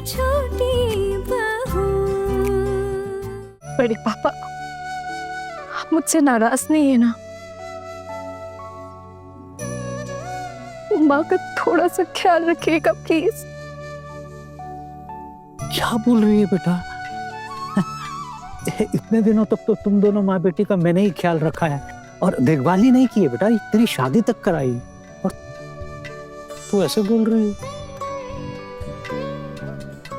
छोटी बहू। बड़े पापा, आप मुझसे नाराज नहीं है ना? माँ का थोड़ा सा ख्याल रखिएगा प्लीज। क्या बोल रही है बेटा? इतने दिनों तक तो तुम दोनों माँ बेटी का मैंने ही ख्याल रखा है और देखभाल ही नहीं की है बेटा। तेरी शादी तक कराई और तू ऐसे बोल रही है?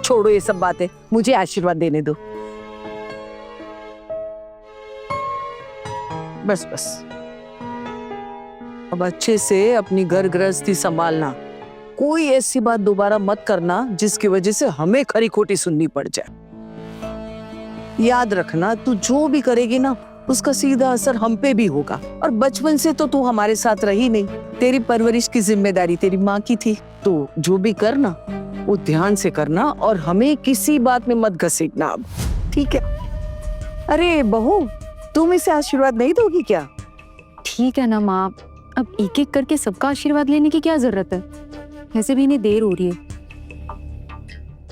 छोड़ो ये सब बातें, मुझे आशीर्वाद देने दो। बस बस, अब अच्छे से अपनी घर गृहस्थी संभालना। कोई ऐसी बात दोबारा मत करना जिसकी वजह से हमें खरी खोटी सुननी पड़ जाए। याद रखना, तू जो भी करेगी ना उसका सीधा असर हम पे भी होगा। और बचपन से तो तू हमारे साथ रही नहीं, तेरी परवरिश की जिम्मेदारी तेरी माँ की थी। तो जो भी करना वो ध्यान से करना और हमें किसी बात में मत घसीटना अब, ठीक है? अरे बहू, तुम इसे आशीर्वाद नहीं दोगी क्या? ठीक है ना माँ, अब एक एक करके सबका आशीर्वाद लेने की क्या जरूरत है? वैसे भी इन्हें देर हो रही है।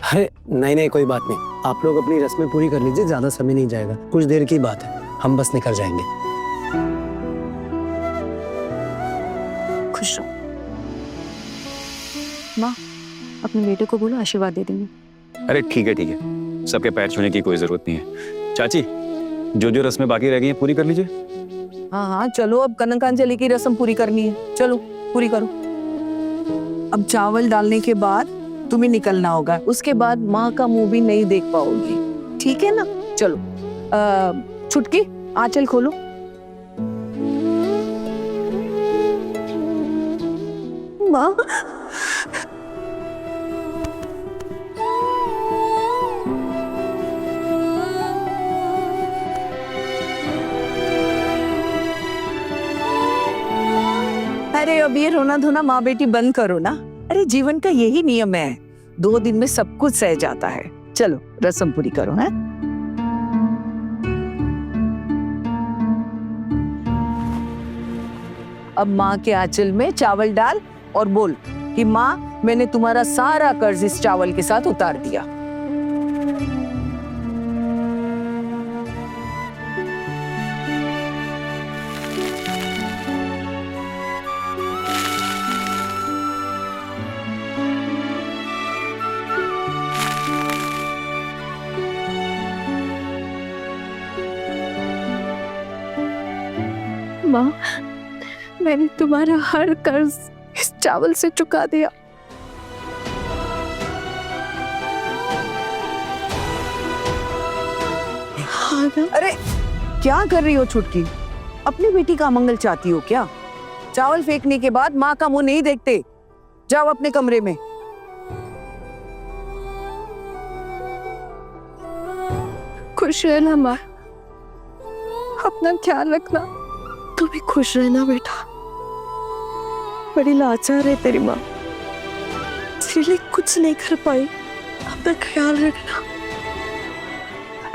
अरे नहीं नहीं, कोई बात नहीं, आप लोग अपनी रस्में पूरी कर लीजिए, ज्यादा समय नहीं जाएगा, कुछ देर की बात है, हम बस निकल जाएंगे। खुश रहो। माँ, अपने बेटे को बोलो आशीर्वाद दे देंगे। अरे ठीक है, सबके पैर छूने की कोई जरूरत नहीं है। चाची, जो जो रस्में बाकी रह गई हैं पूरी कर लीजिए। हाँ हाँ चलो, अब कनकांजलि की रस्म पूरी करनी है, चलो पूरी करो। अब चावल डालने के बाद तुम्हें निकलना होगा, उसके बाद माँ का मुंह भी नहीं देख पाओगी, ठीक है ना? चलो छुटकी, आंचल खोलो। माँ, अरे अब ये रोना धोना माँ बेटी बंद करो ना। अरे जीवन का यही नियम है, 2 दिन में सब कुछ सह जाता है। चलो रस्म पूरी करो। है अब माँ के आंचल में चावल डाल और बोल कि माँ, मैंने तुम्हारा सारा कर्ज इस चावल के साथ उतार दिया। माँ, मैंने तुम्हारा हर कर्ज इस चावल से चुका दिया। अरे क्या कर रही हो छुटकी? अपनी बेटी का अमंगल चाहती हो क्या? चावल फेंकने के बाद माँ का मुंह नहीं देखते। जाओ अपने कमरे में। खुश रहना माँ, अपना ख्याल रखना। तू भी खुश रहना बेटा। बड़ी लाचार है तेरी माँ, तेरे लिए कुछ नहीं कर पाई, अपना ख्याल रखना।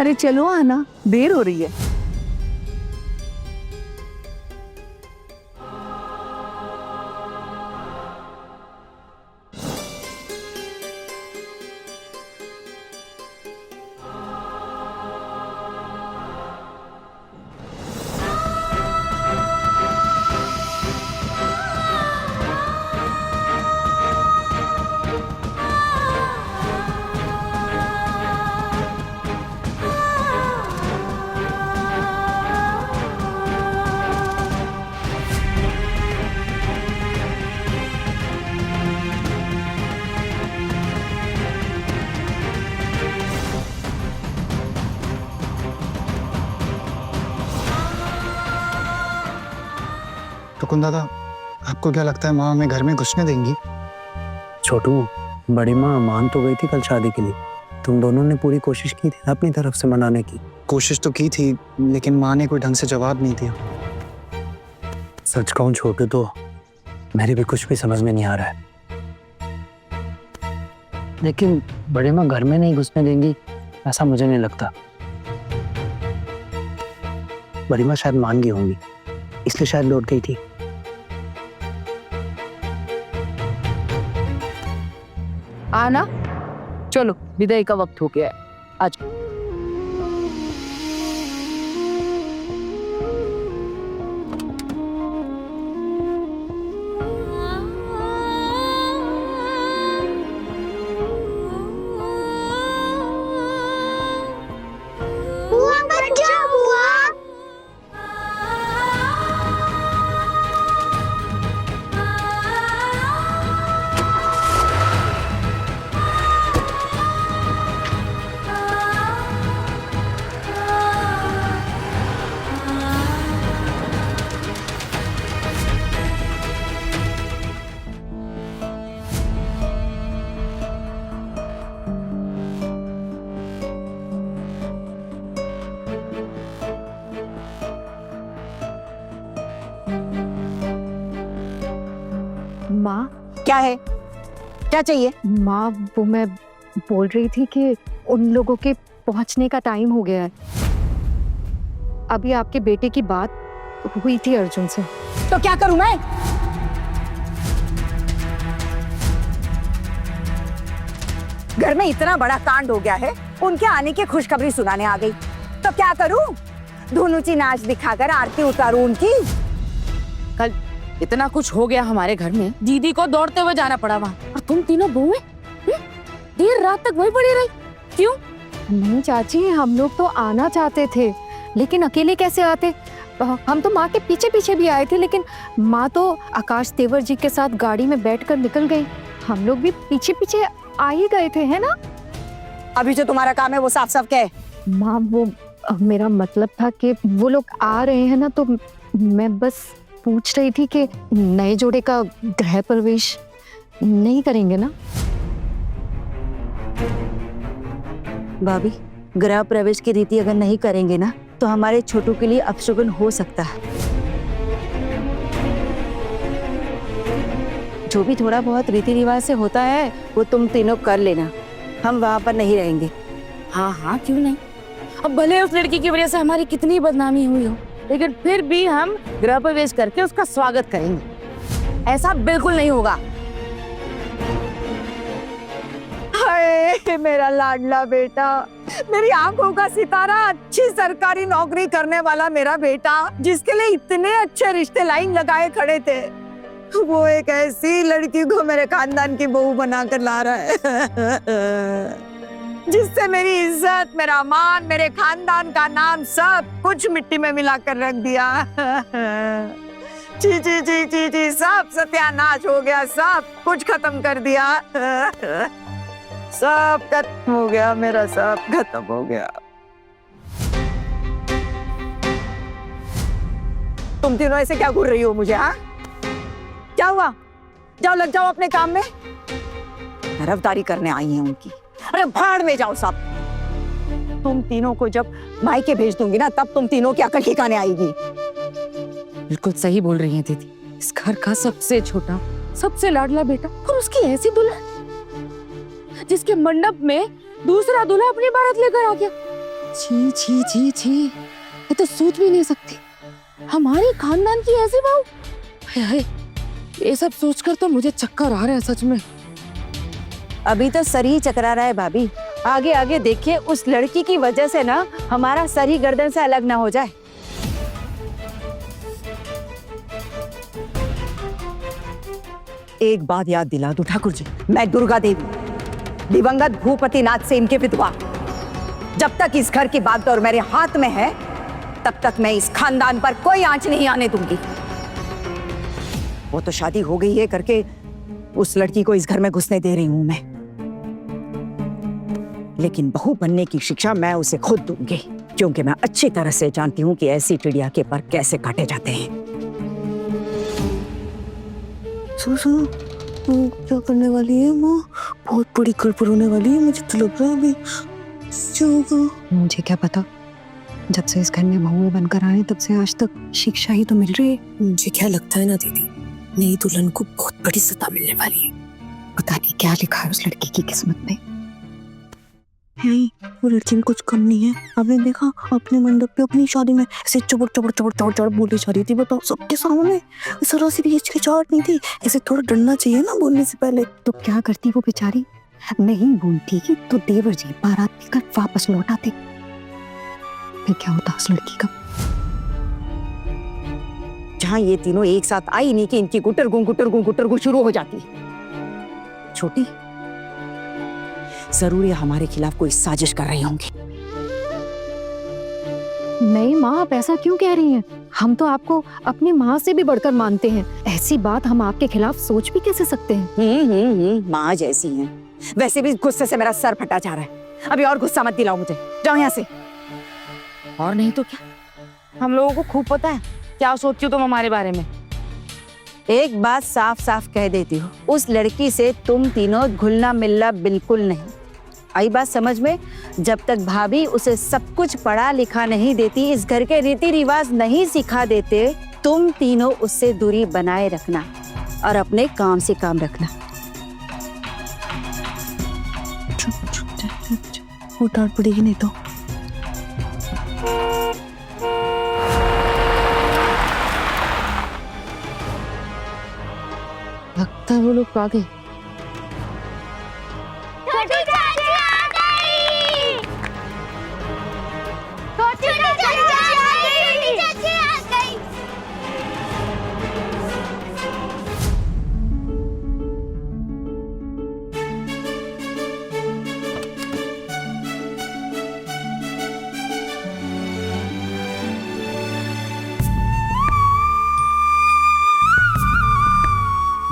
अरे चलो आना, देर हो रही है। टुकुन दादा, आपको क्या लगता है माँ हमें घर में घुसने देंगी? छोटू, बड़ी माँ मान तो गई थी कल शादी के लिए, तुम दोनों ने पूरी कोशिश की थी अपनी तरफ से मनाने की। कोशिश तो की थी, लेकिन माँ ने कोई ढंग से जवाब नहीं दिया। सच कहूं छोटू, तो मेरी भी कुछ भी समझ में नहीं आ रहा है, लेकिन बड़ी माँ घर में नहीं घुसने देंगी ऐसा मुझे नहीं लगता। बड़ी माँ शायद मान गई होंगी, इसलिए शायद लौट गई थी। आना, चलो विदाई का वक्त हो गया है, आज बुआ मत जाओ बुआ। माँ, क्या है, क्या चाहिए? माँ वो मैं बोल रही थी कि उन लोगों के पहुंचने का टाइम हो गया है। अभी आपके बेटे की बात हुई थी अर्जुन से। तो क्या करूं मैं? घर में इतना बड़ा कांड हो गया है, उनके आने की खुशखबरी सुनाने आ गई, तो क्या करूं? धुनुची नाच दिखाकर आरती उतारूं उनकी? कल इतना कुछ हो गया हमारे घर में, दीदी को दौड़ते हुए जाना पड़ा वहाँ, और तुम तीनों बहुएं देर रात तक वहीं पड़ी रही, क्यों? नहीं चाची, हम लोग तो आना चाहते थे, लेकिन अकेले कैसे आते? हम तो माँ के पीछे पीछे भी आए थे, लेकिन माँ तो आकाश तेवर जी के साथ गाड़ी में बैठकर निकल गई। हम लोग भी पीछे पीछे आ ही गए थे, है ना? अभी जो तुम्हारा काम है वो साफ साफ कहे। माँ वो मेरा मतलब था कि वो लोग आ रहे हैं ना, तो मैं बस पूछ रही थी कि नए जोड़े का गृह प्रवेश नहीं करेंगे ना? भाभी, गृह प्रवेश की रीति अगर नहीं करेंगे ना तो हमारे छोटू के लिए अपशगुन हो सकता है। जो भी थोड़ा बहुत रीति रिवाज से होता है वो तुम तीनों कर लेना, हम वहां पर नहीं रहेंगे। हाँ हाँ क्यों नहीं, अब भले उस लड़की की वजह से हमारी कितनी बदनामी हुई हो, लेकिन फिर भी हम गृह प्रवेश करके उसका स्वागत करेंगे। ऐसा बिल्कुल नहीं होगा। हाय मेरा लाडला बेटा, मेरी आंखों का सितारा, अच्छी सरकारी नौकरी करने वाला मेरा बेटा, जिसके लिए इतने अच्छे रिश्ते लाइन लगाए खड़े थे, वो एक ऐसी लड़की को मेरे खानदान की बहू बनाकर ला रहा है जिससे मेरी इज्जत, मेरा मान, मेरे खानदान का नाम सब कुछ मिट्टी में मिलाकर रख दिया। ची ची ची ची ची, सब सत्यानाश हो गया, सब कुछ खत्म कर दिया। सब खत्म हो गया, मेरा सब खत्म हो गया। तुम तीनों ऐसे क्या घूर रही हो मुझे? हाँ, क्या हुआ? जाओ लग जाओ अपने काम में। तरफदारी करने आई है उनकी। अरे भाड़ में जाओ सब। तुम तीनों को जब मायके भेज दूंगी ना, तब तुम तीनों की अकल ठिकाने आएगी। बिल्कुल सही बोल रही हैं दीदी, इस घर का सबसे छोटा, सबसे लाडला बेटा, और उसकी ऐसी दुल्हन जिसके मंडप में दूसरा दूल्हा अपनी बारात लेकर आ गया। छी छी छी छी, ये तो सोच भी नहीं सकती, हमारे खानदान की ऐसी बहू। हाय हाय, ये सब सोचकर तो मुझे चक्कर आ रहा है सच में। अभी तो सर ही चकरा रहा है भाभी, आगे आगे देखिए, उस लड़की की वजह से ना हमारा सर ही गर्दन से अलग ना हो जाए। एक बात याद दिला दो ठाकुर जी, मैं दुर्गा देवी, दिवंगत भूपति नाथ सेन की विधवा। जब तक इस घर की बागडोर मेरे हाथ में है, तब तक मैं इस खानदान पर कोई आंच नहीं आने दूंगी। वो तो शादी हो गई है करके उस लड़की को इस घर में घुसने दे रही हूं मैं, लेकिन बहू बनने की शिक्षा मैं उसे खुद दूंगी, क्योंकि मैं अच्छी तरह से जानती हूं कि ऐसी चिड़िया के पर कैसे काटे जाते हैं। सुनो, क्या करने वाली है माँ? बहुत बड़ी गड़बड़ होने वाली है, मुझे तो लग रहा है अभी। मुझे क्या पता, जब से इस घर में बहू बनकर आए तब से आज तक शिक्षा ही तो मिल रही है। मुझे क्या लगता है ना दीदी, नई दुल्हन को बहुत बड़ी सजा मिलने वाली है। पता नहीं क्या लिखा है उस लड़की की किस्मत में। वो लड़की भी कुछ कम नहीं है। आपने देखा अपने मंडप पे अपनी शादी में ऐसे चबड़ चबड़ चबड़ चबड़ चबड़ बोली जा रही थी, बताओ सबके सामने। जरा सी भी हिचकिचाहट नहीं थी, ऐसे थोड़ा डरना चाहिए ना बोलने से पहले। तो क्या करती वो बेचारी, नहीं बोलती तो देवर जी बारात लेकर वापस लौट आते, फिर क्या होता उस लड़की का? जहां ये तीनों एक साथ आई नहीं कि इनकी गुटर शुरू हो जाती है। छोटी, जरूर ये हमारे खिलाफ कोई साजिश कर रही होंगी। नहीं माँ, आप ऐसा क्यों कह रही हैं? हम तो आपको अपनी माँ से भी बढ़कर मानते हैं। ऐसी बात हम आपके खिलाफ सोच भी कैसे सकते हैं? माँ जैसी हैं। वैसे भी गुस्से से मेरा सर फटा जा रहा है। अभी और गुस्सा मत दिलाओ मुझे, जाओ यहाँ से। और नहीं तो क्या, हम लोगों को खूब पता है क्या सोचती हो तुम हमारे बारे में। एक बात साफ साफ कह देती हूँ, उस लड़की से तुम तीनों घुलना मिलना बिल्कुल नहीं। आई बात समझ में? जब तक भाभी उसे सब कुछ पढ़ा लिखा नहीं देती, इस घर के रीति रिवाज नहीं सिखा देते, तुम तीनों उससे दूरी बनाए रखना और अपने काम से काम रखना। वो डांट पड़ेगी नहीं तो। लगता है वो लोग आ गए। छोटी चाची आ गई। छोटी चाची आ गई।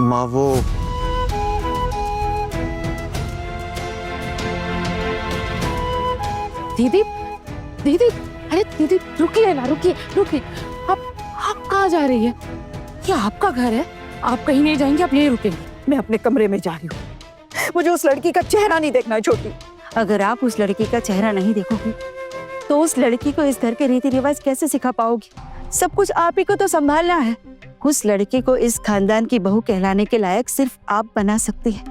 माँ वो दीदी, दीदी, अरे दीदी रुकिए ना, रुकिए रुकिए। आप कहाँ जा रही है? ये आपका घर है, आप कहीं नहीं जाएंगे, आप यहीं रुकेंगे। मैं अपने कमरे में जा रही हूँ। मुझे उस लड़की का चेहरा नहीं देखना है। छोटी, अगर आप उस लड़की का चेहरा नहीं देखोगी तो उस लड़की को इस घर के रीति रिवाज कैसे सिखा पाओगी? सब कुछ आप ही को तो संभालना है। उस लड़की को इस खानदान की बहू कहलाने के लायक सिर्फ आप बना सकती हैं,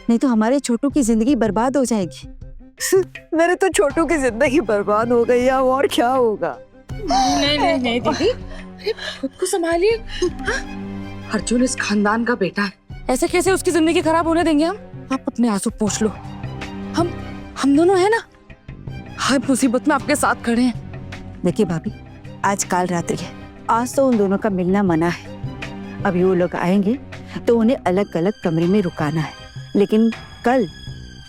नहीं तो हमारे छोटू की जिंदगी बर्बाद हो जाएगी। मेरे तो छोटू की जिंदगी बर्बाद हो गई, अब और क्या होगा? नहीं नहीं नहीं दीदी, अरे खुद को संभालिए। अर्जुन इस खानदान का बेटा है, ऐसे कैसे उसकी जिंदगी खराब होने देंगे हम? आप अपने आंसू पोंछ लो। हम दोनों है ना, हर मुसीबत में आपके साथ खड़े हैं। देखिए भाभी, आज काल रात्रि है, आज तो उन दोनों का मिलना मना है। अभी वो लोग आएंगे तो उन्हें अलग अलग कमरे में रुकाना है, लेकिन कल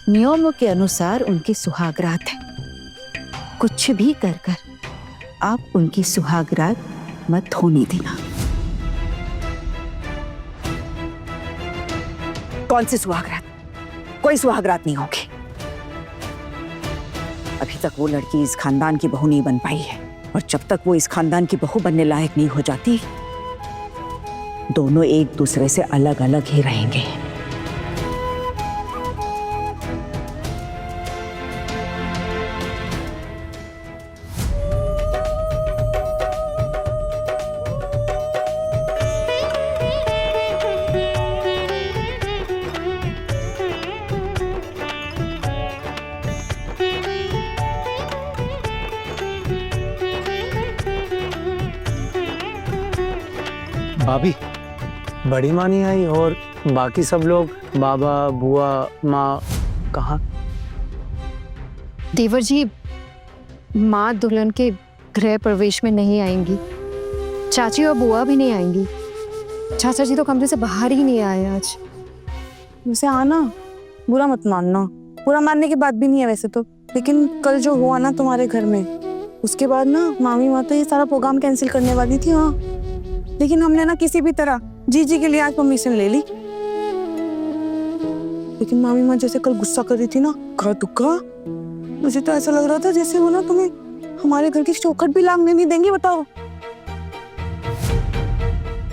नियमों के अनुसार उनकी सुहागरात है। कुछ भी कर कर आप उनकी सुहागरात मत होने देना। कौन सी सुहागरात? कोई सुहागरात नहीं होगी। अभी तक वो लड़की इस खानदान की बहू नहीं बन पाई है, और जब तक वो इस खानदान की बहू बनने लायक नहीं हो जाती, दोनों एक दूसरे से अलग अलग ही रहेंगे। भाभी, बड़ी माँ नहीं आई और बाकी सब लोग, बाबा, बुआ, माँ कहाँ? देवर जी, माँ दुल्हन के गृह प्रवेश में नहीं आएंगी, चाची और बुआ भी नहीं आएंगी। चाचा जी तो कमरे से बाहर ही नहीं आए आज। वैसे आना, बुरा मत मानना। बुरा मानने की बात भी नहीं है वैसे तो, लेकिन कल जो हुआ ना तुम्हारे घर में, उसके बाद ना मामी माँ तो ये सारा प्रोग्राम कैंसिल करने वाली थी। हाँ, लेकिन हमने ना किसी भी तरह जीजी के लिए आज परमिशन ले ली। लेकिन मामी माँ जैसे कल गुस्सा कर रही थी ना, का दुक्का, मुझे तो ऐसा लग रहा था जैसे वो ना तुम्हें हमारे घर की चौखट भी लांघने नहीं देंगे। बताओ।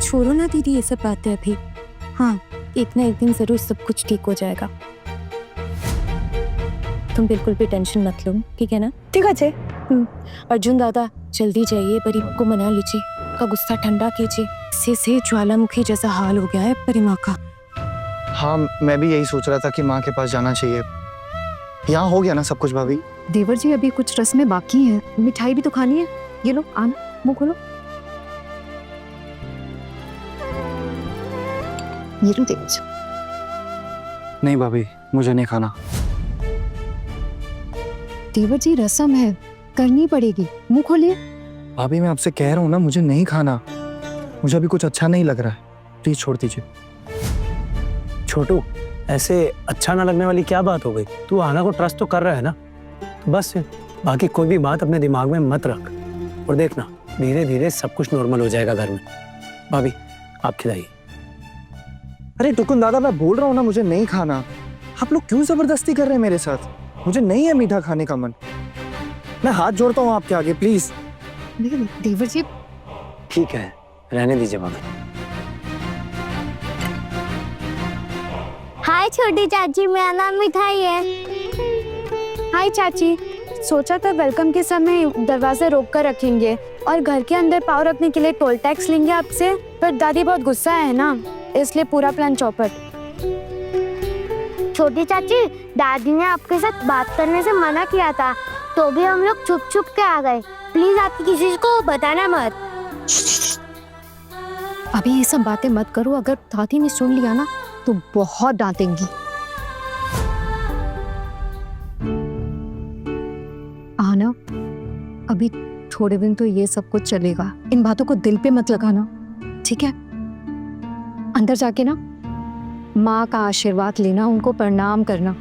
छोड़ो ना दीदी ये सब बातें अभी। हाँ, एक ना एक दिन जरूर सब कुछ ठीक हो जाएगा। तुम बिल्कुल भी टेंशन मत लो, ठीक है ना? ठीक है। अर्जुन दादा, जल्दी जाइए, परिमा को मना लीजिए, का गुस्सा ठंडा कीजिए। से ज्वालामुखी जैसा हाल हो गया है परिमा का। हाँ, मैं भी यही सोच रहा था कि माँ के पास जाना चाहिए। यहाँ हो गया ना सब कुछ भाभी? देवर जी, अभी कुछ रस्में बाकी हैं, मिठाई भी तो खानी है। ये लो, आना, मुंह खोलो। ये लो देवर जी। नहीं भाभी, मुझे नहीं खाना। देवर जी रसम है, करनी पड़ेगी, मुंह खोलिए। भाभी मैं आपसे कह रहा हूँ ना, मुझे नहीं खाना। मुझे अभी कुछ अच्छा नहीं लग रहा है, प्लीज छोड़ दीजिए। छोटू, ऐसे अच्छा ना लगने वाली क्या बात हो गई? तू आना को ट्रस्ट तो कर रहा है ना, तो बस बाकी कोई भी बात अपने दिमाग में मत रख, और देखना धीरे धीरे सब कुछ नॉर्मल हो जाएगा घर में। भाभी आप खिलाइए। अरे टुकुन दादा, मैं बोल रहा हूँ ना, मुझे नहीं खाना। आप लोग क्यों जबरदस्ती कर रहे हैं मेरे साथ? मुझे नहीं है मीठा खाने का मन। मैं हाथ जोड़ता हूँ आपके आगे, प्लीज। देवर जी ठीक है, रहने दीजिए भाभी। हाय छोटी चाची, मेरा नाम मिठाई है। हाय चाची, सोचा था वेलकम के समय दरवाजे रोक कर रखेंगे और घर के अंदर पाँव रखने के लिए टोल टैक्स लेंगे आपसे, पर दादी बहुत गुस्सा है ना, इसलिए पूरा प्लान चौपट। छोटी चाची, दादी ने आपके साथ बात करने से मना किया था, तो भी हम लोग छुप छुप के आ गए। प्लीज आप किसी को बताना मत। अभी ये सब बातें मत करो, अगर दादी ने सुन लिया ना तो बहुत डांटेंगी। आना, अभी थोड़े दिन तो ये सब कुछ चलेगा, इन बातों को दिल पे मत लगाना, ठीक है? अंदर जाके ना माँ का आशीर्वाद लेना, उनको प्रणाम करना,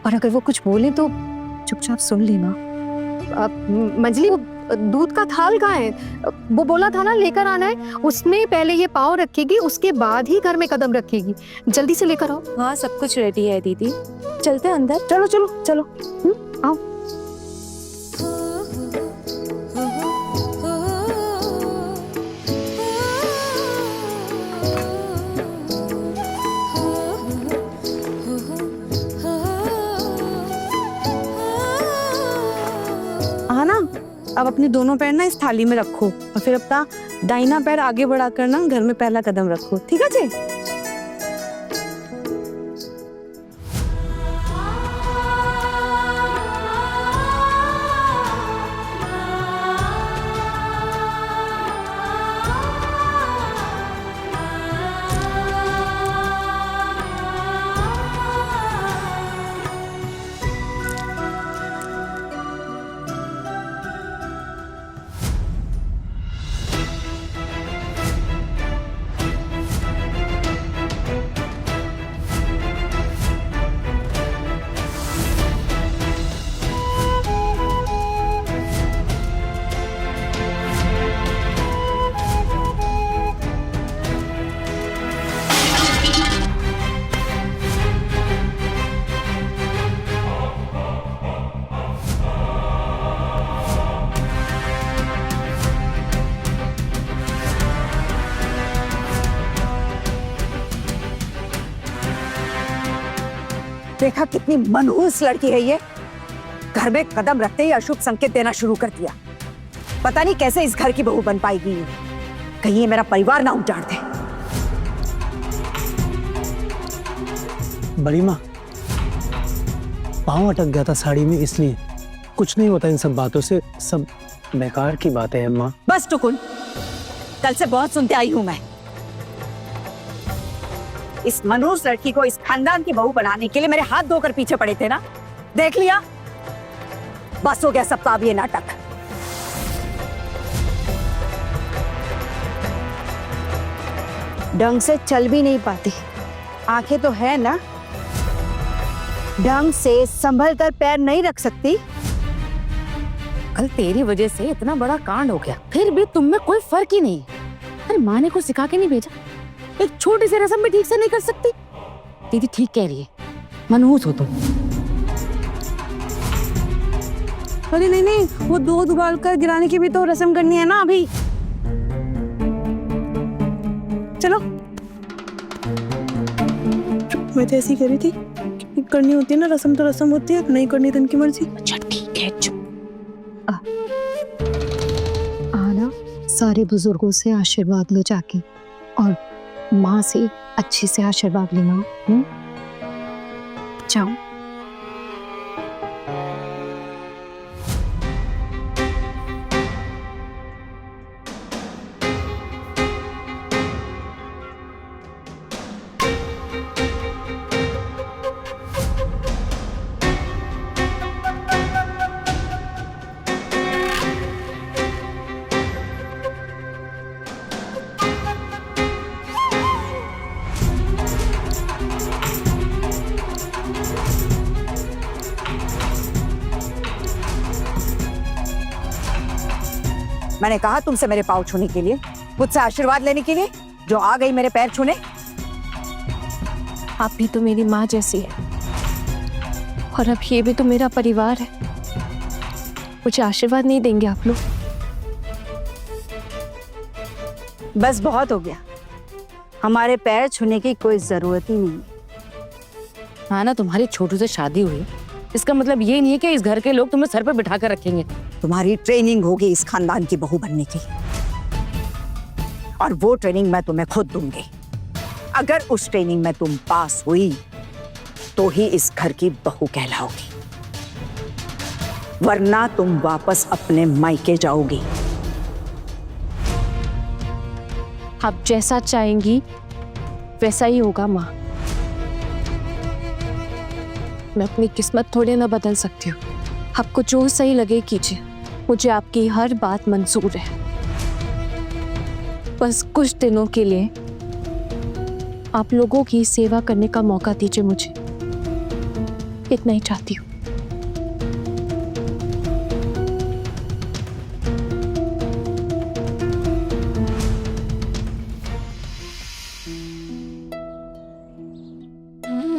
और अगर वो कुछ बोले तो चुपचाप सुन लेना। मंजली, वो दूध का थाल कहाँ है? वो बोला था ना लेकर आना है, उसमें पहले ये पाँव रखेगी, उसके बाद ही घर में कदम रखेगी। जल्दी से लेकर आओ। हाँ, सब कुछ रेडी है दीदी, चलते हैं अंदर। चलो चलो चलो, आओ। आना, अब अपने दोनों पैर ना इस थाली में रखो और फिर अपना दाहिना पैर आगे बढ़ाकर ना घर में पहला कदम रखो, ठीक है जी? देखा कितनी मनहूस लड़की है ये, घर में कदम रखते ही अशुभ संकेत देना शुरू कर दिया। पता नहीं कैसे इस घर की बहू बन पाएगी, कहीं ये मेरा परिवार ना उजाड़ दे। बड़ी माँ, पाँव अटक गया था साड़ी में, इसलिए कुछ नहीं होता इन सब बातों से, सब बेकार की बातें हैं माँ। बस टुकुन, कल से बहुत सुनते आई हूं मैं। इस मनहूस लड़की को इस खानदान की बहू बनाने के लिए मेरे हाथ धोकर पीछे पड़े थे ना, देख लिया? बस हो गया सब का अब ये नाटक। ढंग से चल भी नहीं पाती, आंखें तो है ना, ढंग से संभल कर पैर नहीं रख सकती। कल तेरी वजह से इतना बड़ा कांड हो गया, फिर भी तुम में कोई फर्क ही नहीं। अरे माँ ने कुछ सिखा के नहीं भेजा? एक छोटी सी रस्म भी ठीक से नहीं कर सकती? दीदी ठीक कह रही है, मनहूस हो तुम। अरे नहीं नहीं, वो दूध उबाल कर गिराने की भी तो रस्म करनी है ना अभी। चलो, मैं तो ऐसी कह रही थी, करनी होती है ना रस्म तो रस्म होती है, नहीं करनी तो इनकी मर्जी। अच्छा ठीक है, चुप। आना, सारे बुजुर्गों से आशीर्वाद लो जाके, और माँ से अच्छे से आशीर्वाद लेना। जाओ। मैंने कहा तुमसे मेरे पाँव छूने के लिए, मुझसे आशीर्वाद लेने के लिए, जो आ गई मेरे पैर छूने। आप भी तो मेरी माँ जैसी है और अब ये भी तो मेरा परिवार है। मुझे आशीर्वाद नहीं देंगे आप लोग? बस बहुत हो गया, हमारे पैर छूने की कोई जरूरत ही नहीं। हाँ ना, तुम्हारी छोटू से शादी हुई, इसका मतलब ये नहीं है कि इस घर के लोग तुम्हें सर पर बिठा कर रखेंगे। तुम्हारी ट्रेनिंग होगी इस खानदान की बहू बनने की, और वो ट्रेनिंग मैं तुम्हें खुद दूंगी। अगर उस ट्रेनिंग में तुम पास हुई तो ही इस घर की बहू कहलाओगी, वरना तुम वापस अपने मायके जाओगी। आप जैसा चाहेंगी वैसा ही होगा माँ। मैं अपनी किस्मत थोड़ी ना बदल सकती हूँ। आपको जो सही लगे कीजिए, मुझे आपकी हर बात मंजूर है। बस कुछ दिनों के लिए आप लोगों की सेवा करने का मौका दीजिए मुझे, इतना ही चाहती हूँ।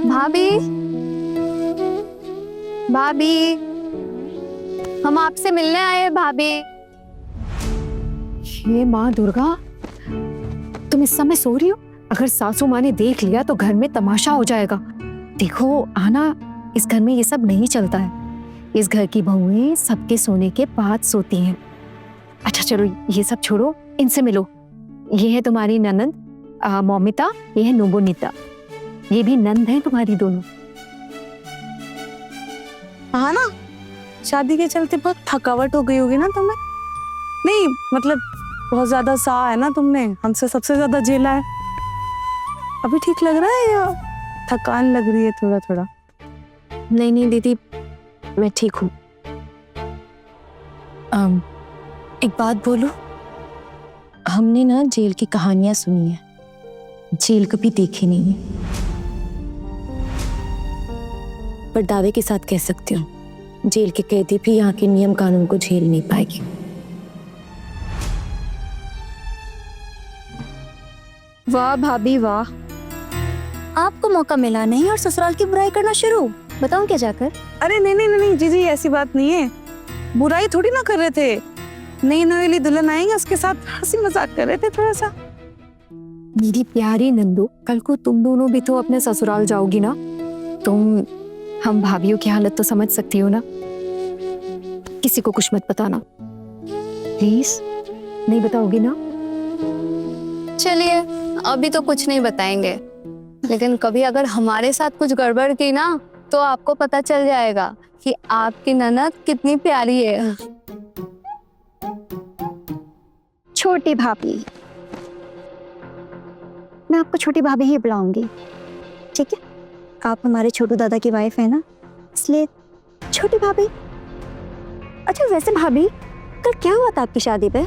भाभी, भाभी, हम आपसे मिलने आए हैं भाभी। हे माँ दुर्गा, तुम इस समय सो रही हो? अगर सासू माँ ने देख लिया तो घर में तमाशा हो जाएगा। देखो आना, इस घर में ये सब नहीं चलता है। इस घर की बहुएं सबके सोने के बाद सोती हैं। अच्छा चलो ये सब छोड़ो, इनसे मिलो। ये है तुम्हारी ननंद मौमिता, ये है नोबोनीता। ये भी नंद है तुम्हारी दोनों। हाँ ना, शादी के चलते बहुत थकावट हो गई होगी ना तुम्हें? नहीं मतलब बहुत ज्यादा सा है ना तुमने, हमसे सबसे ज्यादा झेला है। अभी ठीक लग रहा है या थकान लग रही है थोड़ा थोड़ा? नहीं नहीं दीदी, मैं ठीक हूँ। एक बात बोलूं, हमने ना जेल की कहानियां सुनी है, जेल कभी देखी नहीं है, पर दावे के साथ कह सकती हूँ जेल के कैदी भी यहाँ के नियम कानून को झेल नहीं पाएगी। वाह भाभी वाह, आपको मौका मिला नहीं और ससुराल की बुराई करना शुरू। बताऊं क्या जाकर? अरे नहीं नहीं नहीं जीजी, ऐसी बात नहीं है, बुराई थोड़ी ना कर रहे थे। नई नवेली दुल्हन आएंगे उसके साथ हंसी मजाक कर रहे थे थोड़ा सा। मेरी प्यारी नंदू, कल को तुम दोनों भी तो अपने ससुराल जाओगी ना। तुम हम भाभियों की हालत तो समझ सकती हो ना। किसी को कुछ मत बताना प्लीज। नहीं बताओगी ना? चलिए अभी तो कुछ नहीं बताएंगे, लेकिन कभी अगर हमारे साथ कुछ गड़बड़ की ना तो आपको पता चल जाएगा कि आपकी ननद कितनी प्यारी है। छोटी भाभी, मैं आपको छोटी भाभी ही बुलाऊंगी, ठीक है? आप हमारे छोटू दादा की वाइफ है ना, इसलिए छोटी भाभी। अच्छा वैसे भाभी, कल क्या हुआ था आपकी शादी पे?